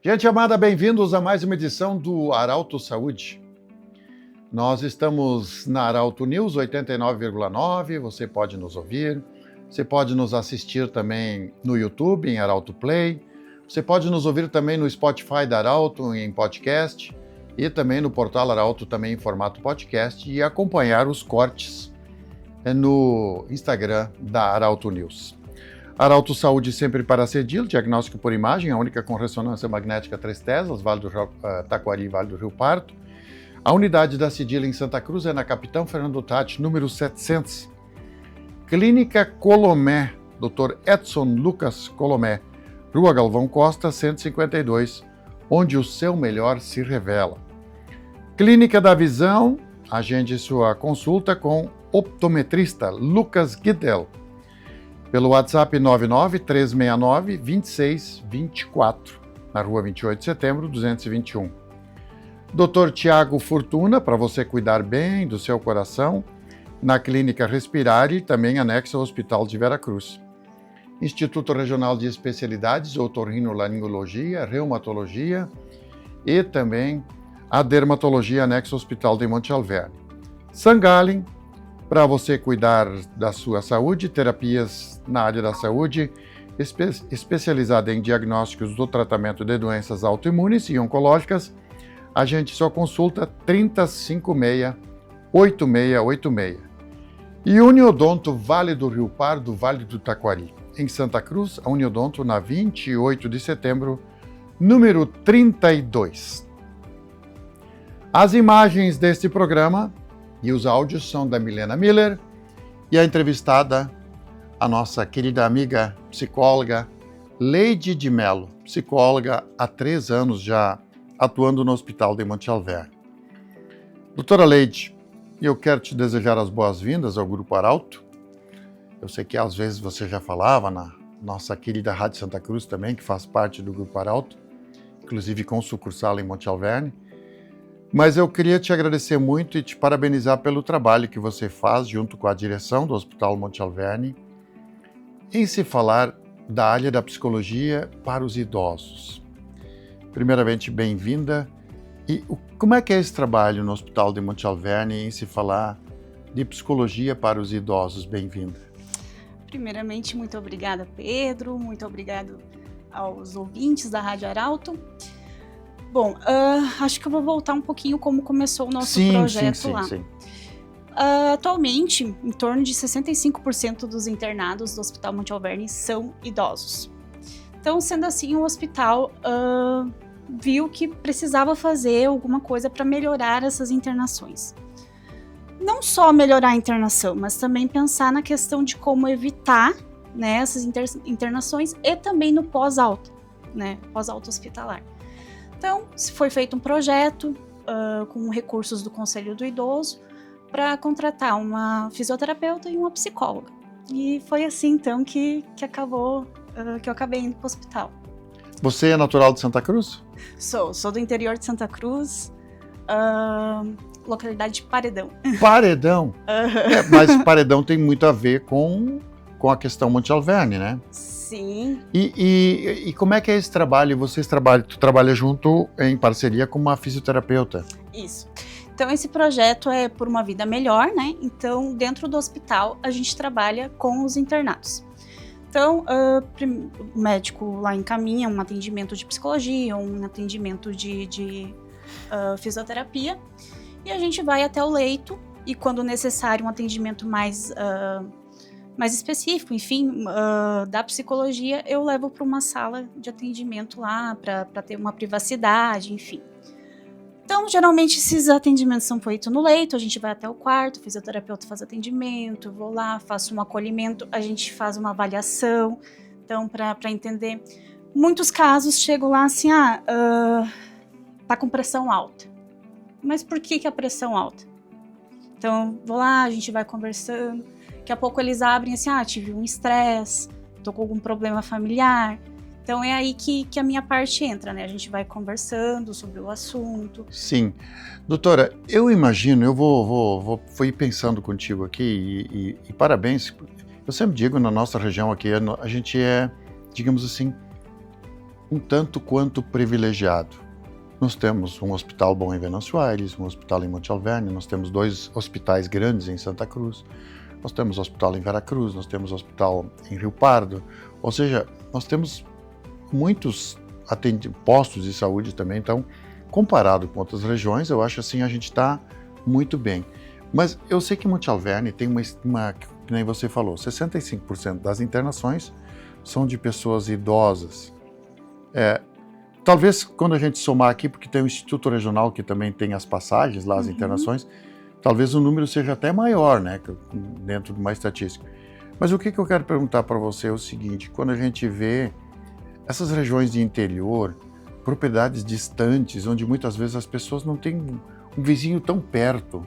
Gente amada, bem-vindos a mais uma edição do Arauto Saúde. Nós estamos na Arauto News 89,9, você pode nos ouvir, você pode nos assistir também no YouTube, em Arauto Play, você pode nos ouvir também no Spotify da Arauto, em podcast, e também no portal Arauto, também em formato podcast, e acompanhar os cortes no Instagram da Arauto News. Arauto Saúde sempre para Cedil, diagnóstico por imagem, a única com ressonância magnética 3 Teslas, Vale do Taquari e Vale do Rio Pardo. A unidade da Cedil em Santa Cruz é na Capitão Fernando Tatti, número 700. Clínica Colomé, Dr. Edson Lucas Colomé, Rua Galvão Costa, 152, onde o seu melhor se revela. Clínica da Visão, agende sua consulta com optometrista Lucas Guidel, pelo WhatsApp 99-369-2624, na rua 28 de setembro, 221. Dr. Tiago Fortuna, para você cuidar bem do seu coração, na Clínica Respirare, também anexo ao Hospital de Veracruz. Instituto Regional de Especialidades, Otorrinolaringologia, Reumatologia e também a Dermatologia, anexo ao Hospital de Monte Alverne. Sangalen, para você cuidar da sua saúde, terapias na área da saúde, especializada em diagnósticos do tratamento de doenças autoimunes e oncológicas, agende sua consulta 3056-8686. E Uniodonto Vale do Rio Pardo, Vale do Taquari. Em Santa Cruz, a Uniodonto na 28 de setembro, número 32. As imagens deste programa e os áudios são da Milena Miller e a entrevistada, a nossa querida amiga psicóloga Leide de Mello, psicóloga há 3 anos já atuando no Hospital de Monte Alverne. Doutora Leide, eu quero te desejar as boas-vindas ao Grupo Arauto. Eu sei que às vezes você já falava na nossa querida Rádio Santa Cruz também, que faz parte do Grupo Arauto, inclusive com sucursal em Monte Alverne. Mas eu queria te agradecer muito e te parabenizar pelo trabalho que você faz junto com a direção do Hospital Monte Alverne em se falar da área da psicologia para os idosos. Primeiramente, bem-vinda. E como é que é esse trabalho no Hospital de Monte Alverne em se falar de psicologia para os idosos? Bem-vinda. Primeiramente, muito obrigada, Pedro. Muito obrigado aos ouvintes da Rádio Arauto. Bom, acho que eu vou voltar um pouquinho como começou o nosso projeto lá. Sim. Atualmente, em torno de 65% dos internados do Hospital Monte Alverne são idosos. Então, sendo assim, o hospital viu que precisava fazer alguma coisa para melhorar essas internações. Não só melhorar a internação, mas também pensar na questão de como evitar, né, essas internações e também no pós-alta, né, pós-alta hospitalar. Então, foi feito um projeto com recursos do Conselho do Idoso para contratar uma fisioterapeuta e uma psicóloga. E foi assim, então, que eu acabei indo para o hospital. Você é natural de Santa Cruz? Sou do interior de Santa Cruz, localidade de Paredão. Paredão? Mas Paredão tem muito a ver com a questão Monte Alverne, né? Sim. E como é que é esse trabalho? Tu trabalha junto em parceria com uma fisioterapeuta? Isso. Então, esse projeto é por uma vida melhor, né? Então, dentro do hospital, a gente trabalha com os internados. Então, o médico lá encaminha um atendimento de psicologia, um atendimento de fisioterapia, e a gente vai até o leito, e quando necessário um atendimento mais específico, enfim, da psicologia, eu levo para uma sala de atendimento lá, para ter uma privacidade, enfim. Então, geralmente, esses atendimentos são feitos no leito, a gente vai até o quarto, o fisioterapeuta faz atendimento, vou lá, faço um acolhimento, a gente faz uma avaliação, então, para entender. Muitos casos chegam lá assim, tá com pressão alta. Mas por que a pressão alta? Então, vou lá, a gente vai conversando, daqui a pouco eles abrem assim, tive um estresse, tô com algum problema familiar. Então é aí que a minha parte entra, né? A gente vai conversando sobre o assunto. Sim. Doutora, eu imagino, eu vou ir pensando contigo aqui e parabéns. Eu sempre digo, na nossa região aqui, a gente é, digamos assim, um tanto quanto privilegiado. Nós temos um hospital bom em Venâncio Aires, um hospital em Monte Alverne, nós temos 2 hospitais grandes em Santa Cruz, nós temos hospital em Veracruz, nós temos hospital em Rio Pardo, ou seja, nós temos muitos postos de saúde também, então, comparado com outras regiões, eu acho assim, a gente está muito bem. Mas eu sei que Monte Alverne tem que nem você falou, 65% das internações são de pessoas idosas. Talvez quando a gente somar aqui, porque tem o Instituto Regional que também tem as passagens lá, as internações, talvez o número seja até maior, né, dentro de uma estatística. Mas o que eu quero perguntar para você é o seguinte, quando a gente vê essas regiões de interior, propriedades distantes, onde muitas vezes as pessoas não têm um vizinho tão perto,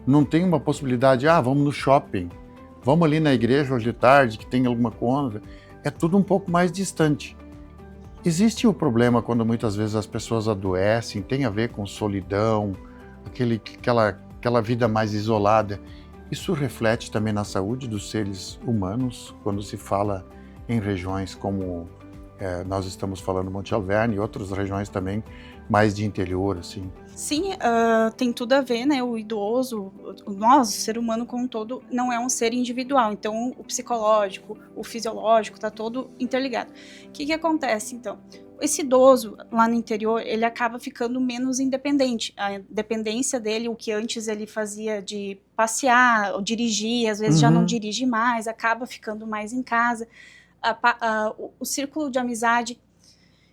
não tem uma possibilidade, vamos no shopping, vamos ali na igreja hoje de tarde, que tem alguma coisa, é tudo um pouco mais distante. Existe o problema quando muitas vezes as pessoas adoecem, tem a ver com solidão, aquela vida mais isolada. Isso reflete também na saúde dos seres humanos, quando se fala em regiões como nós estamos falando Monte Alverne e outras regiões também mais de interior, assim. Sim, tem tudo a ver, né? O idoso, nós, o ser humano como um todo, não é um ser individual. Então, o psicológico, o fisiológico, está todo interligado. O que acontece, então? Esse idoso lá no interior, ele acaba ficando menos independente. A dependência dele, o que antes ele fazia de passear, ou dirigir, às vezes já não dirige mais, acaba ficando mais em casa. O círculo de amizade,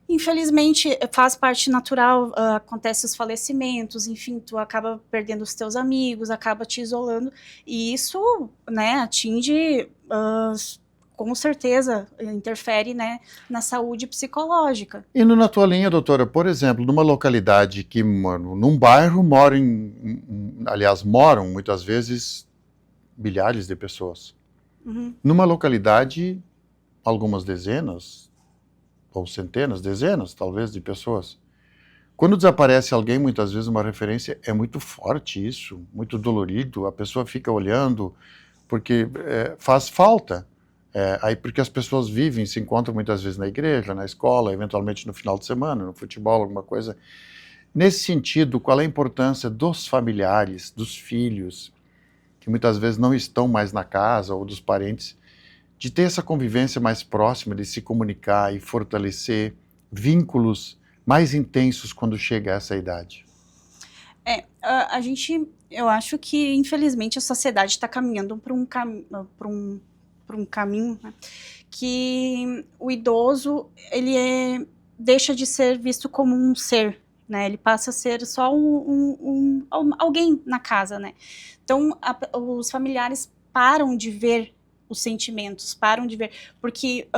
infelizmente, faz parte natural, acontece os falecimentos, enfim, tu acaba perdendo os teus amigos, acaba te isolando, e isso, né, atinge, com certeza, interfere, né, na saúde psicológica. E na tua linha, doutora, por exemplo, numa localidade que, num bairro moram muitas vezes milhares de pessoas. Numa localidade, algumas dezenas, ou centenas, dezenas, talvez, de pessoas. Quando desaparece alguém, muitas vezes uma referência, é muito forte isso, muito dolorido, a pessoa fica olhando, porque faz falta. Aí porque as pessoas vivem, se encontram muitas vezes na igreja, na escola, eventualmente no final de semana, no futebol, alguma coisa. Nesse sentido, qual é a importância dos familiares, dos filhos, que muitas vezes não estão mais na casa, ou dos parentes, de ter essa convivência mais próxima, de se comunicar e fortalecer vínculos mais intensos quando chega a essa idade? Eu acho que, infelizmente, a sociedade está caminhando para um caminho, né, que o idoso, ele deixa de ser visto como um ser, né, ele passa a ser só alguém na casa, né. Então, os familiares param de ver os sentimentos, param de ver, porque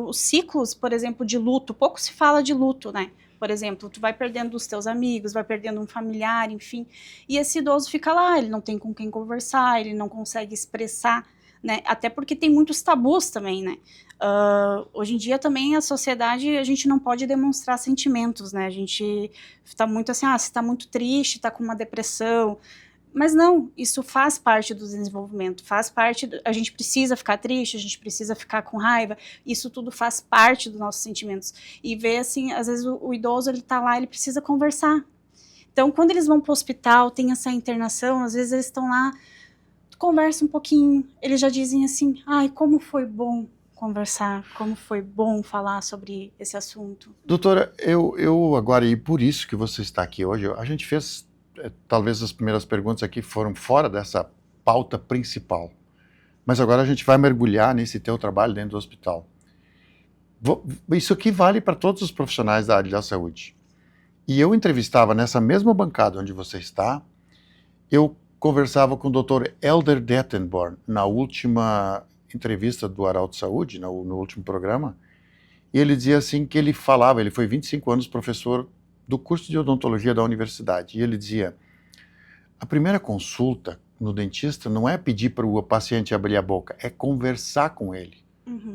os ciclos, por exemplo, de luto, pouco se fala de luto, né? Por exemplo, tu vai perdendo os teus amigos, vai perdendo um familiar, enfim, e esse idoso fica lá, ele não tem com quem conversar, ele não consegue expressar, né? Até porque tem muitos tabus também, né? Hoje em dia também a sociedade, a gente não pode demonstrar sentimentos, né? A gente tá muito assim, você tá muito triste, tá com uma depressão. Mas não, isso faz parte do desenvolvimento, faz parte, a gente precisa ficar triste, a gente precisa ficar com raiva, isso tudo faz parte dos nossos sentimentos. E ver assim, às vezes o idoso, ele tá lá, ele precisa conversar. Então, quando eles vão pro hospital, tem essa internação, às vezes eles estão lá, conversa um pouquinho, eles já dizem assim, como foi bom conversar, como foi bom falar sobre esse assunto. Doutora, eu agora, e por isso que você está aqui hoje, a gente fez... Talvez as primeiras perguntas aqui foram fora dessa pauta principal. Mas agora a gente vai mergulhar nesse teu trabalho dentro do hospital. Isso aqui vale para todos os profissionais da área da saúde. E eu entrevistava nessa mesma bancada onde você está, eu conversava com o Dr. Elder Dettenborn na última entrevista do Arauto Saúde, no último programa, e ele dizia assim que ele foi 25 anos professor do curso de odontologia da universidade, e ele dizia, a primeira consulta no dentista não é pedir para o paciente abrir a boca, é conversar com ele.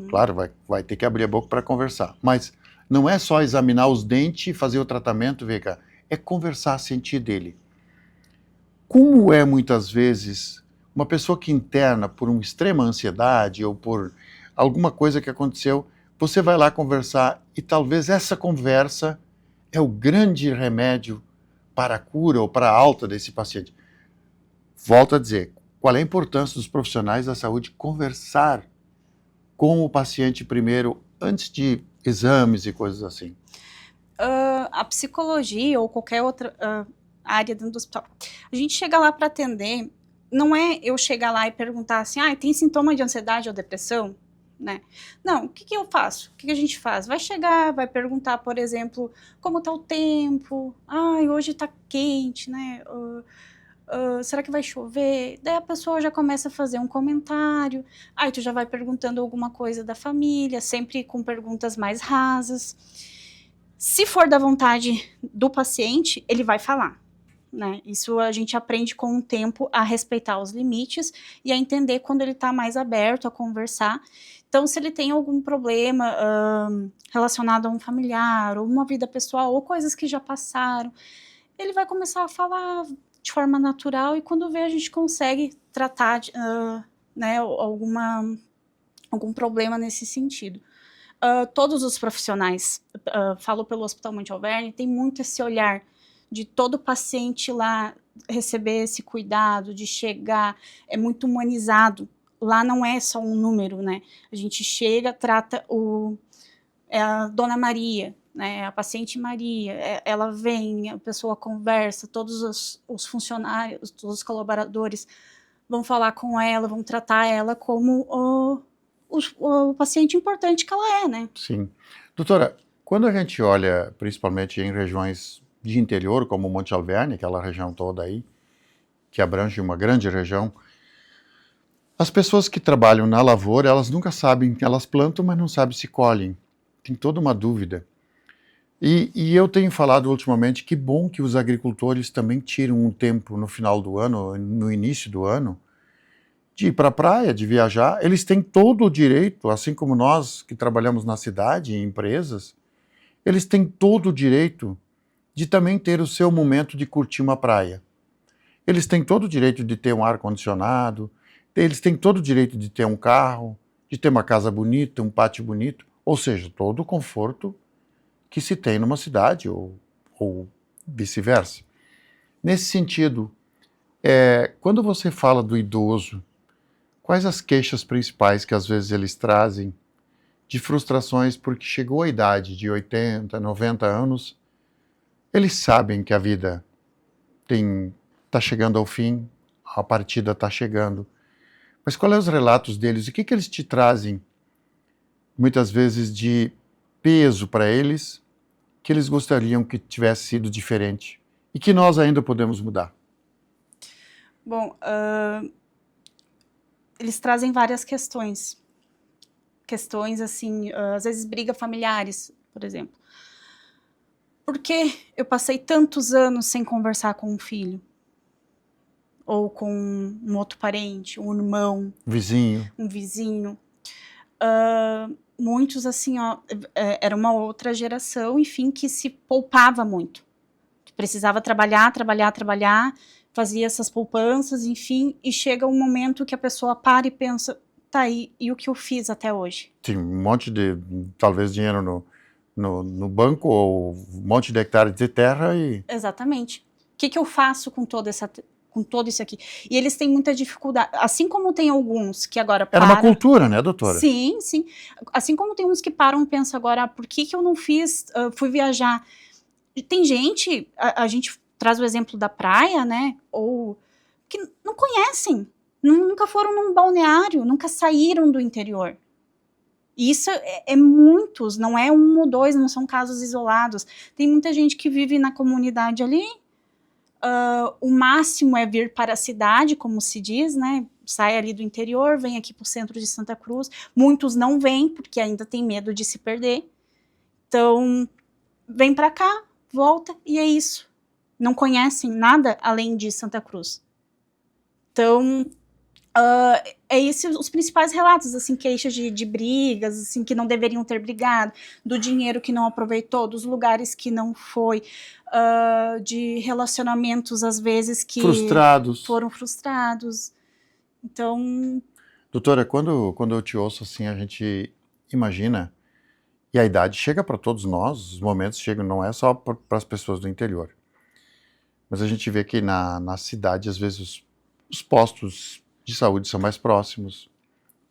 Claro, vai ter que abrir a boca para conversar, mas não é só examinar os dentes, fazer o tratamento, ver cá, é conversar, sentir dele. Como é muitas vezes uma pessoa que interna por uma extrema ansiedade ou por alguma coisa que aconteceu, você vai lá conversar e talvez essa conversa é o grande remédio para a cura ou para a alta desse paciente. Volto a dizer, qual é a importância dos profissionais da saúde conversar com o paciente primeiro, antes de exames e coisas assim? A psicologia ou qualquer outra área dentro do hospital, a gente chega lá para atender, não é eu chegar lá e perguntar assim, tem sintoma de ansiedade ou depressão? Né? Não, o que eu faço? O que a gente faz? Vai chegar, vai perguntar, por exemplo, como está o tempo? Hoje está quente, né? Será que vai chover? Daí a pessoa já começa a fazer um comentário, aí tu já vai perguntando alguma coisa da família, sempre com perguntas mais rasas. Se for da vontade do paciente, ele vai falar, né? Isso a gente aprende com o tempo a respeitar os limites e a entender quando ele está mais aberto a conversar. Então, se ele tem algum problema relacionado a um familiar, ou uma vida pessoal, ou coisas que já passaram, ele vai começar a falar de forma natural e quando vê a gente consegue tratar né, algum problema nesse sentido. Todos os profissionais, falo pelo Hospital Monte Alverne, tem muito esse olhar de todo paciente lá receber esse cuidado, de chegar, é muito humanizado. Lá não é só um número, né? A gente chega, trata a Dona Maria, né? A paciente Maria, ela vem, a pessoa conversa, todos os funcionários, todos os colaboradores vão falar com ela, vão tratar ela como o paciente importante que ela é, né? Sim. Doutora, quando a gente olha, principalmente em regiões de interior, como Monte Alverne, aquela região toda aí, que abrange uma grande região, as pessoas que trabalham na lavoura, elas nunca sabem, elas plantam, mas não sabem se colhem. Tem toda uma dúvida. E eu tenho falado ultimamente que bom que os agricultores também tiram um tempo no final do ano, no início do ano, de ir para a praia, de viajar. Eles têm todo o direito, assim como nós que trabalhamos na cidade, em empresas, eles têm todo o direito de também ter o seu momento de curtir uma praia. Eles têm todo o direito de ter um ar-condicionado, eles têm todo o direito de ter um carro, de ter uma casa bonita, um pátio bonito, ou seja, todo o conforto que se tem numa cidade, ou vice-versa. Nesse sentido, quando você fala do idoso, quais as queixas principais que às vezes eles trazem de frustrações porque chegou a idade de 80, 90 anos, eles sabem que a vida está chegando ao fim, a partida está chegando. Mas quais são os relatos deles? O que eles te trazem, muitas vezes, de peso para eles, que eles gostariam que tivesse sido diferente e que nós ainda podemos mudar? Bom, eles trazem várias questões. Questões, assim, às vezes brigas familiares, por exemplo. Por que eu passei tantos anos sem conversar com um filho? Ou com um outro parente, um irmão, um vizinho. Muitos, assim, era uma outra geração, enfim, que se poupava muito. Que precisava trabalhar, fazia essas poupanças, enfim, e chega um momento que a pessoa para e pensa, tá aí, e o que eu fiz até hoje? Tem um monte de, talvez, dinheiro no banco, ou um monte de hectares de terra e... Exatamente. O que eu faço com todo isso aqui? E eles têm muita dificuldade, assim como tem alguns que agora param... Era uma cultura, né, doutora? Sim, sim. Assim como tem uns que param e pensam agora, por que eu não fiz, fui viajar? E tem gente, a gente traz o exemplo da praia, né, ou que não conhecem, nunca foram num balneário, nunca saíram do interior. E isso é muitos, não é um ou dois, não são casos isolados. Tem muita gente que vive na comunidade ali, o máximo é vir para a cidade, como se diz, né? Sai ali do interior, vem aqui para o centro de Santa Cruz. Muitos não vêm, porque ainda tem medo de se perder. Então, vem para cá, volta, e é isso. Não conhecem nada além de Santa Cruz. Então... é esses os principais relatos, assim, queixas de brigas, assim, que não deveriam ter brigado, do dinheiro que não aproveitou, dos lugares que não foi, de relacionamentos, às vezes, que foram frustrados. Então... Doutora, quando eu te ouço assim, a gente imagina E a idade chega para todos nós, os momentos chegam, não é só para as pessoas do interior. Mas a gente vê que na cidade, às vezes, os postos de saúde são mais próximos,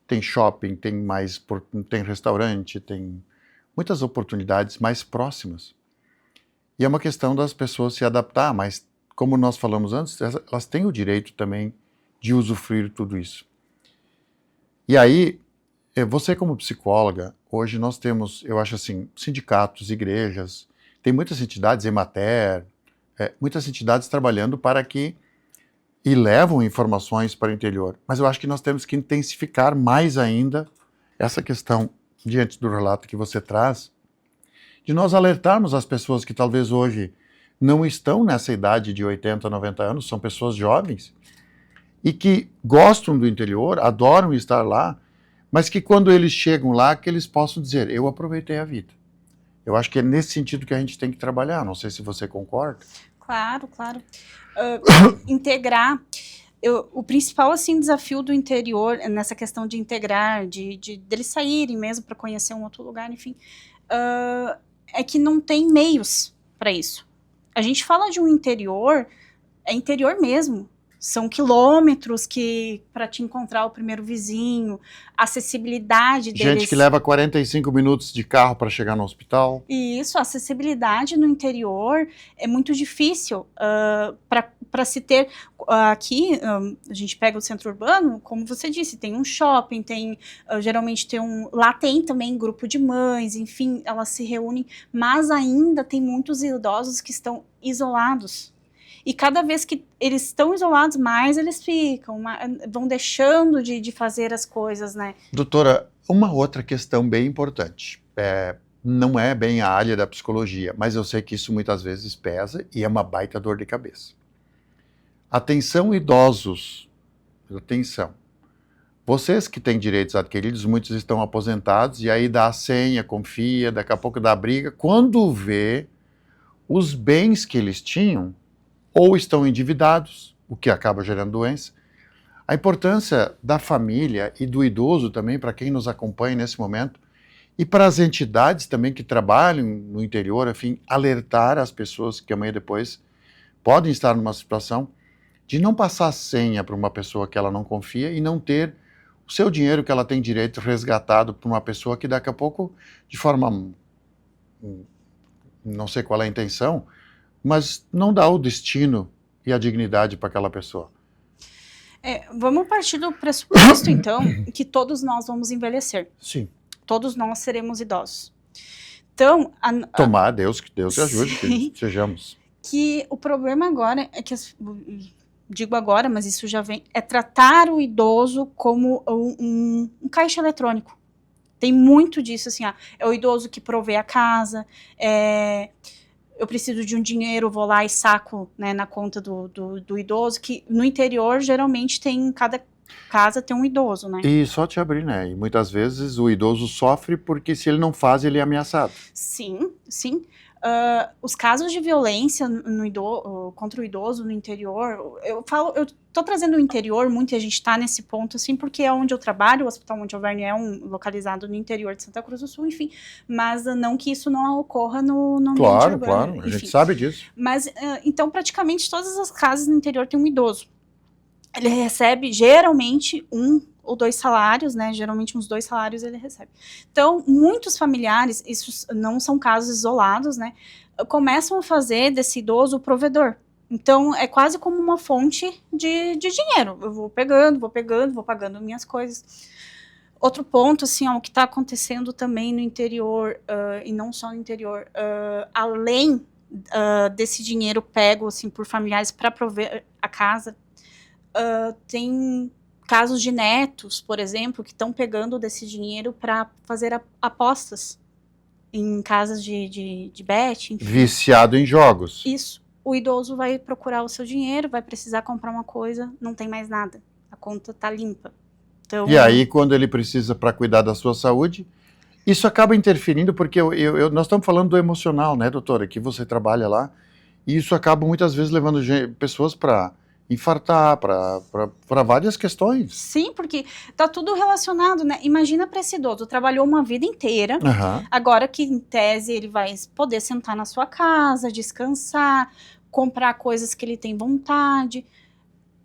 tem shopping, tem restaurante, tem muitas oportunidades mais próximas. E é uma questão das pessoas se adaptar, mas como nós falamos antes, elas têm o direito também de usufruir tudo isso. E aí, você como psicóloga, hoje nós temos, eu acho assim, sindicatos, igrejas, tem muitas entidades, Emater, muitas entidades trabalhando para que, e levam informações para o interior. Mas eu acho que nós temos que intensificar mais ainda essa questão, diante do relato que você traz, de nós alertarmos as pessoas que talvez hoje não estão nessa idade de 80, 90 anos, são pessoas jovens, e que gostam do interior, adoram estar lá, mas que quando eles chegam lá, que eles possam dizer, eu aproveitei a vida. Eu acho que é nesse sentido que a gente tem que trabalhar, não sei se você concorda. Claro, claro. Integrar, o principal assim, desafio do interior, nessa questão de integrar, de eles saírem mesmo para conhecer um outro lugar, enfim, é que não tem meios para isso. A gente fala de um interior, é interior mesmo. São quilômetros para te encontrar o primeiro vizinho, a acessibilidade deles. Gente que leva 45 minutos de carro para chegar no hospital. E isso, a acessibilidade no interior é muito difícil para se ter. Aqui, a gente pega o centro urbano, como você disse, tem um shopping, geralmente lá tem também grupo de mães, enfim, elas se reúnem, mas ainda tem muitos idosos que estão isolados. E cada vez que eles estão isolados mais, eles vão deixando de fazer as coisas, né? Doutora, uma outra questão bem importante. Não é bem a área da psicologia, mas eu sei que isso muitas vezes pesa e é uma baita dor de cabeça. Atenção, idosos. Atenção. Vocês que têm direitos adquiridos, muitos estão aposentados, e aí dá a senha, confia, daqui a pouco dá briga. Quando vê os bens que eles tinham, ou estão endividados, o que acaba gerando doença. A importância da família e do idoso também, para quem nos acompanha nesse momento, e para as entidades também que trabalham no interior, enfim, alertar as pessoas que amanhã depois podem estar numa situação de não passar senha para uma pessoa que ela não confia e não ter o seu dinheiro que ela tem direito resgatado por uma pessoa que daqui a pouco, de forma, não sei qual é a intenção, mas não dá o destino e a dignidade para aquela pessoa. Vamos partir do pressuposto, então, que todos nós vamos envelhecer. Sim. Todos nós seremos idosos. Então... Tomar, Deus te ajude, que sejamos. Que o problema agora é que, digo agora, mas isso já vem, é tratar o idoso como um caixa eletrônico. Tem muito disso, assim, é o idoso que provê a casa, eu preciso de um dinheiro, vou lá e saco, né, na conta do idoso, que no interior geralmente cada casa tem um idoso, né? E só te abrir, né? E muitas vezes o idoso sofre porque se ele não faz, ele é ameaçado. Sim, sim. Os casos de violência contra o idoso no interior, eu tô trazendo o interior muito, e a gente tá nesse ponto, assim, porque é onde eu trabalho, o Hospital Monte Alverne é localizado no interior de Santa Cruz do Sul, enfim, mas não que isso não ocorra no ambiente urbano. Claro, a gente sabe disso. Mas, então, praticamente todas as casas no interior tem um idoso. Ele recebe, geralmente, 1 ou 2 salários, né? Geralmente uns 2 salários ele recebe. Então, muitos familiares, isso não são casos isolados, né? Começam a fazer desse idoso o provedor. Então, é quase como uma fonte de dinheiro. Eu vou pagando minhas coisas. Outro ponto, assim, o que está acontecendo também no interior, e não só no interior, além desse dinheiro pego, assim, por familiares para prover a casa, tem casos de netos, por exemplo, que estão pegando desse dinheiro para fazer apostas em casas de bet. Enfim. Viciado em jogos. Isso. O idoso vai procurar o seu dinheiro, vai precisar comprar uma coisa, não tem mais nada. A conta está limpa. Então, e aí, quando ele precisa para cuidar da sua saúde, isso acaba interferindo, porque nós estamos falando do emocional, né, doutora, que você trabalha lá, e isso acaba muitas vezes levando pessoas para infartar, para várias questões. Sim, porque tá tudo relacionado, né? Imagina para esse idoso, trabalhou uma vida inteira, agora que em tese ele vai poder sentar na sua casa, descansar, comprar coisas que ele tem vontade.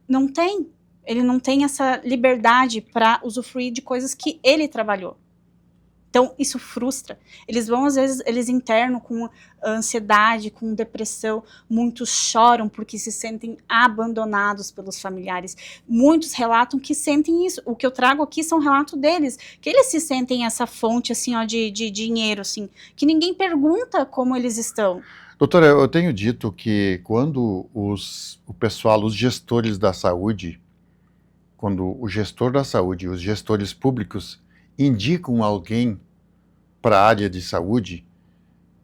Não tem. Ele não tem essa liberdade para usufruir de coisas que ele trabalhou. Então, isso frustra. Eles vão, às vezes, eles internam com ansiedade, com depressão. Muitos choram porque se sentem abandonados pelos familiares. Muitos relatam que sentem isso. O que eu trago aqui são relatos deles, que eles se sentem essa fonte, assim, ó, de dinheiro, assim, que ninguém pergunta como eles estão. Doutora, eu tenho dito que quando o pessoal, os gestores da saúde, quando o gestor da saúde, os gestores públicos indicam alguém para a área de saúde,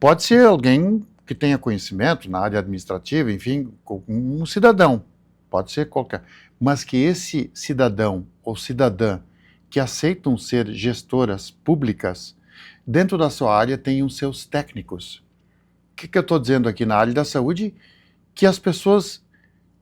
pode ser alguém que tenha conhecimento na área administrativa, enfim, um cidadão, pode ser qualquer, mas que esse cidadão ou cidadã que aceitam ser gestoras públicas, dentro da sua área tenham seus técnicos. O que eu estou dizendo aqui na área da saúde? Que as pessoas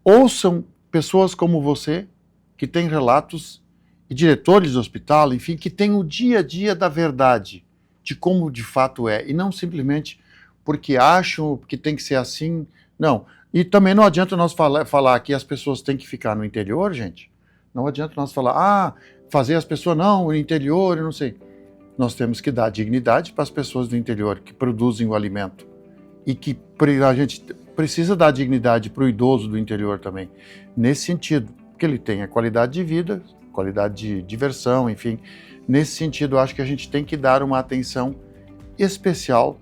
ouçam pessoas como você, que têm relatos, e diretores do hospital, enfim, que têm o dia a dia da verdade, de como de fato é, e não simplesmente porque acham que tem que ser assim, não. E também não adianta nós falar que as pessoas têm que ficar no interior, gente. Não adianta nós falar, fazer as pessoas, não, no interior, eu não sei. Nós temos que dar dignidade para as pessoas do interior que produzem o alimento. E que a gente precisa dar dignidade para o idoso do interior também. Nesse sentido, que ele tenha qualidade de vida, qualidade de diversão, enfim. Nesse sentido, eu acho que a gente tem que dar uma atenção especial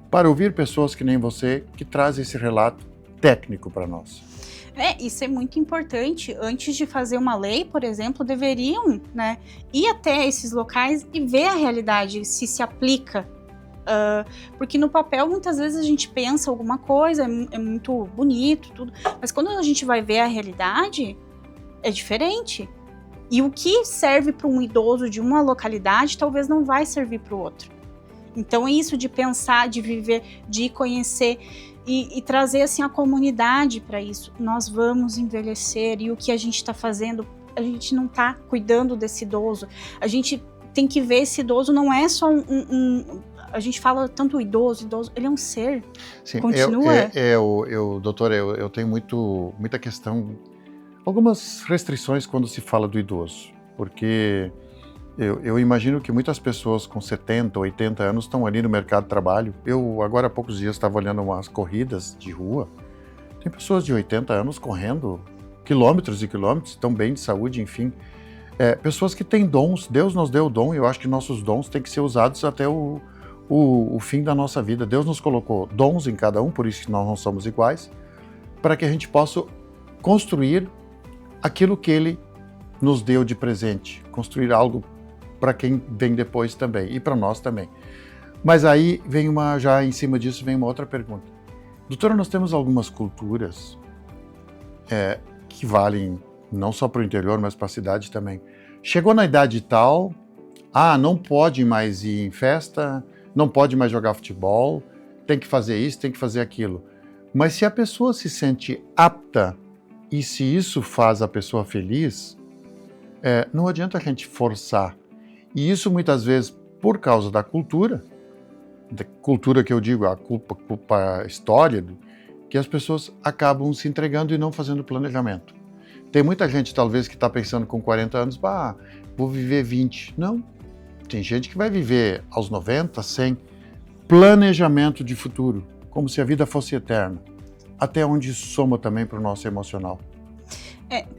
para ouvir pessoas que nem você, que trazem esse relato técnico para nós. Isso é muito importante. Antes de fazer uma lei, por exemplo, deveriam, né, ir até esses locais e ver a realidade, se aplica. Porque no papel, muitas vezes, a gente pensa alguma coisa, é muito bonito, tudo, mas quando a gente vai ver a realidade, é diferente. E o que serve para um idoso de uma localidade, talvez não vai servir para o outro. Então, é isso de pensar, de viver, de conhecer e trazer assim, a comunidade para isso. Nós vamos envelhecer e o que a gente está fazendo, a gente não está cuidando desse idoso. A gente tem que ver esse idoso, não é só a gente fala tanto idoso, ele é um ser. Sim, continua. Doutora, eu tenho muita questão, algumas restrições quando se fala do idoso, porque eu imagino que muitas pessoas com 70, 80 anos estão ali no mercado de trabalho. Eu, agora há poucos dias, estava olhando umas corridas de rua, tem pessoas de 80 anos correndo quilômetros e quilômetros, estão bem de saúde, enfim. Pessoas que têm dons, Deus nos deu o dom, e eu acho que nossos dons têm que ser usados até o fim da nossa vida. Deus nos colocou dons em cada um, por isso que nós não somos iguais, para que a gente possa construir aquilo que Ele nos deu de presente, construir algo para quem vem depois também, e para nós também. Mas aí vem já em cima disso vem uma outra pergunta. Doutora, nós temos algumas culturas que valem não só para o interior, mas para a cidade também. Chegou na idade tal, não pode mais ir em festa, não pode mais jogar futebol, tem que fazer isso, tem que fazer aquilo. Mas se a pessoa se sente apta, e se isso faz a pessoa feliz, não adianta a gente forçar. E isso muitas vezes por causa da cultura que eu digo, a história, que as pessoas acabam se entregando e não fazendo planejamento. Tem muita gente talvez que está pensando com 40 anos, vou viver 20. Não, tem gente que vai viver aos 90, 100. Planejamento de futuro, como se a vida fosse eterna. Até onde soma também para o nosso emocional.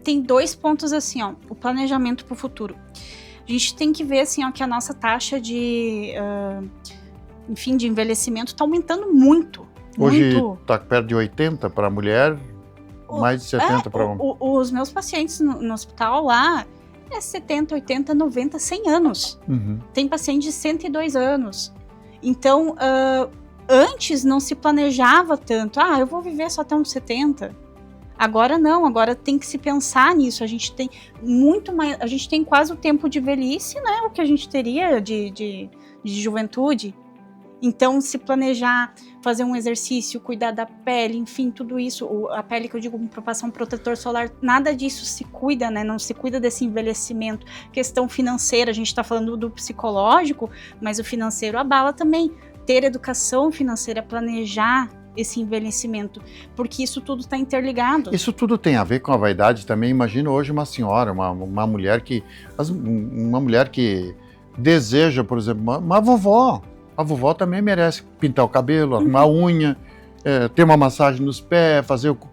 Tem 2 pontos assim, o planejamento para o futuro. A gente tem que ver assim, que a nossa taxa de envelhecimento está aumentando muito. Hoje está perto de 80 para a mulher, mais de 70 para o homem. Os meus pacientes no hospital lá, 70, 80, 90, 100 anos. Uhum. Tem paciente de 102 anos. Então, antes não se planejava tanto. Eu vou viver só até uns 70. Agora não, agora tem que se pensar nisso. A gente tem muito mais, a gente tem quase o tempo de velhice, né? O que a gente teria de juventude. Então, se planejar, fazer um exercício, cuidar da pele, enfim, tudo isso, a pele que eu digo, passar um protetor solar, nada disso se cuida, né? Não se cuida desse envelhecimento. Questão financeira, a gente está falando do psicológico, mas o financeiro abala também. Ter educação financeira, planejar esse envelhecimento, porque isso tudo está interligado. Isso tudo tem a ver com a vaidade também. Imagina hoje uma senhora, uma mulher que deseja, por exemplo, uma vovó. A vovó também merece pintar o cabelo, arrumar a unha, ter uma massagem nos pés,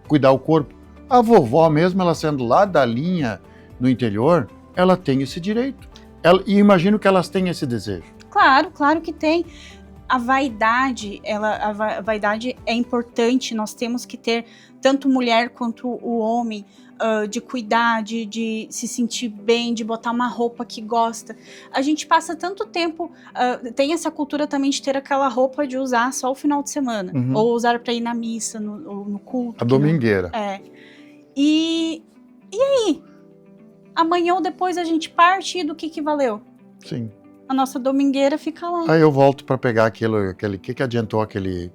cuidar o corpo. A vovó mesmo, ela sendo lá da linha no interior, ela tem esse direito. E imagino que elas têm esse desejo. Claro que tem. A vaidade é importante, nós temos que ter, tanto mulher quanto o homem, de cuidar, de se sentir bem, de botar uma roupa que gosta. A gente passa tanto tempo, tem essa cultura também de ter aquela roupa de usar só o final de semana, ou usar para ir na missa, no culto. A domingueira. E aí? Amanhã ou depois a gente parte e do que valeu? Sim. A nossa domingueira fica lá. Aí eu volto para pegar que adiantou aquele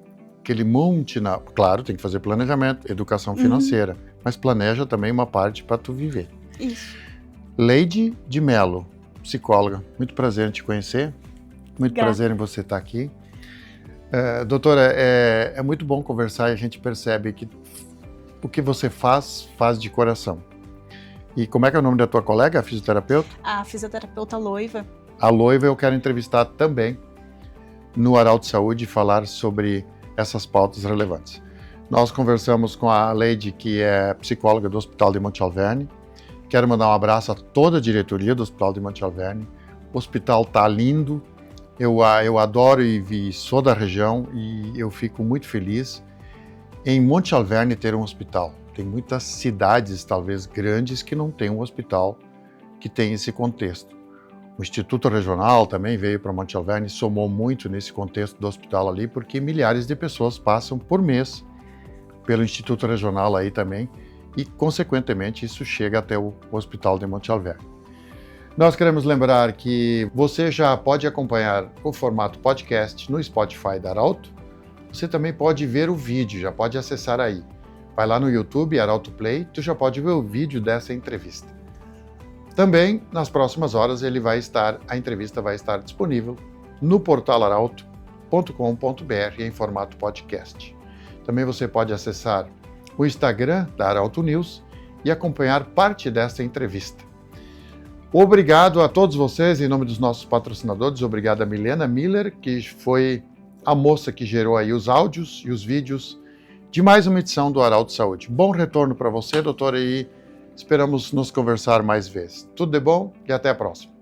monte Claro, tem que fazer planejamento, educação financeira, mas planeja também uma parte para tu viver. Isso. Leide de Mello, psicóloga, muito prazer em te conhecer, muito prazer em você estar aqui. Doutora, é muito bom conversar e a gente percebe que o que você faz de coração. E como é que é o nome da tua colega, a fisioterapeuta? A fisioterapeuta Loiva. A Loiva eu quero entrevistar também no Arauto Saúde e falar sobre essas pautas relevantes. Nós conversamos com a Leide, que é psicóloga do Hospital de Monte Alverne. Quero mandar um abraço a toda a diretoria do Hospital de Monte Alverne. O hospital está lindo, eu adoro e sou da região e eu fico muito feliz em Monte Alverne ter um hospital. Tem muitas cidades, talvez grandes, que não tem um hospital que tem esse contexto. O Instituto Regional também veio para Monte Alverne e somou muito nesse contexto do hospital ali, porque milhares de pessoas passam por mês pelo Instituto Regional aí também e, consequentemente, isso chega até o Hospital de Monte Alverne. Nós queremos lembrar que você já pode acompanhar o formato podcast no Spotify da Arauto. Você também pode ver o vídeo, já pode acessar aí. Vai lá no YouTube, Arauto Play, tu já pode ver o vídeo dessa entrevista. Também, nas próximas horas, a entrevista vai estar disponível no portal arauto.com.br em formato podcast. Também você pode acessar o Instagram da Arauto News e acompanhar parte desta entrevista. Obrigado a todos vocês, em nome dos nossos patrocinadores. Obrigado a Milena Miller, que foi a moça que gerou aí os áudios e os vídeos de mais uma edição do Arauto Saúde. Bom retorno para você, doutora, e esperamos nos conversar mais vezes. Tudo de bom e até a próxima.